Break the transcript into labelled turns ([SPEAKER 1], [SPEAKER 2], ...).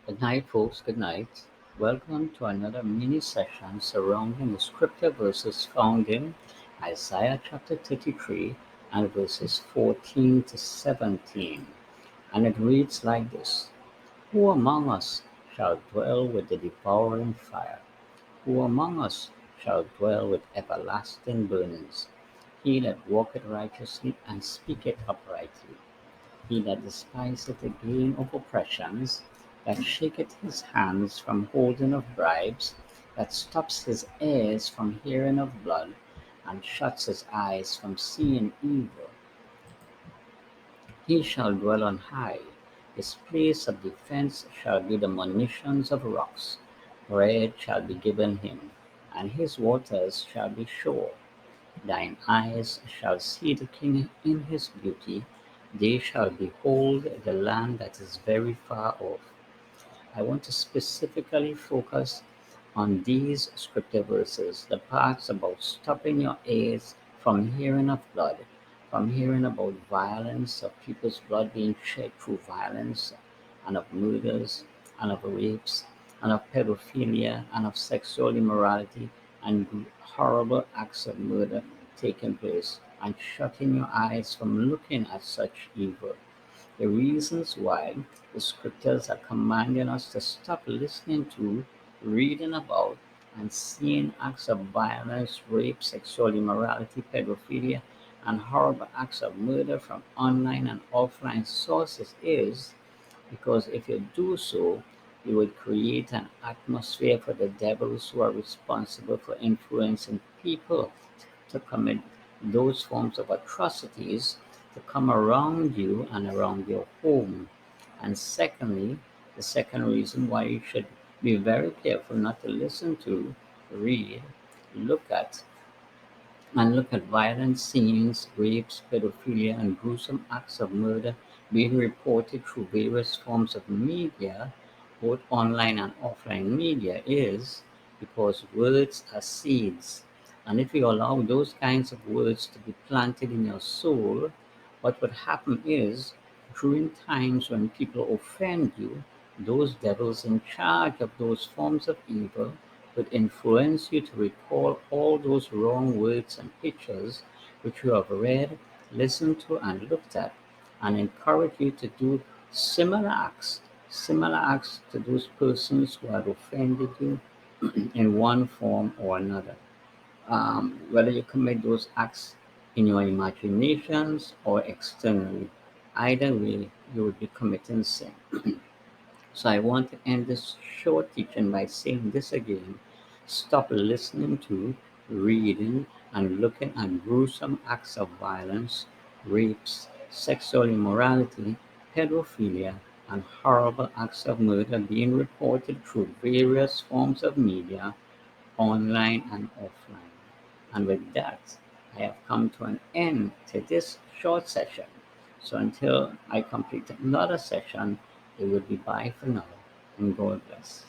[SPEAKER 1] Good night, folks. Good night. Welcome to another mini session surrounding the scripture verses found in Isaiah chapter 33 and verses 14 to 17. And it reads like this: Who among us shall dwell with the devouring fire? Who among us shall dwell with everlasting burnings? He that walketh righteously and speaketh uprightly. He that despiseth the gain of oppressions, that shaketh his hands from holding of bribes, that stops his ears from hearing of blood, and shuts his eyes from seeing evil, he shall dwell on high. His place of defence shall be the munitions of rocks. Bread shall be given him, and his waters shall be sure. Thine eyes shall see the King in his beauty. They shall behold the land that is very far off. I want to specifically focus on these scripture verses, the parts about stopping your ears from hearing of blood, from hearing about violence, of people's blood being shed through violence, and of murders, and of rapes, and of pedophilia, and of sexual immorality, and horrible acts of murder taking place, and shutting your eyes from looking at such evil. The reasons why the scriptures are commanding us to stop listening to, reading about, and seeing acts of violence, rape, sexual immorality, pedophilia, and horrible acts of murder from online and offline sources is because if you do so, you would create an atmosphere for the devils who are responsible for influencing people to commit those forms of atrocities to come around you and around your home. And secondly, the second reason why you should be very careful not to listen to, read, look at, and look at violent scenes, rapes, pedophilia, and gruesome acts of murder being reported through various forms of media, both online and offline media, is because words are seeds. And if you allow those kinds of words to be planted in your soul, what would happen is during times when people offend you, those devils in charge of those forms of evil would influence you to recall all those wrong words and pictures which you have read, listened to, and looked at, and encourage you to do similar acts to those persons who had offended you in one form or another. Whether you commit those acts in your imaginations or externally, either way, you would be committing sin. So I want to end this short teaching by saying this again. Stop listening to, reading, and looking at gruesome acts of violence, rapes, sexual immorality, pedophilia, and horrible acts of murder being reported through various forms of media, online and offline. And with that, I have come to an end to this short session. So until I complete another session, it will be bye for now, and God bless.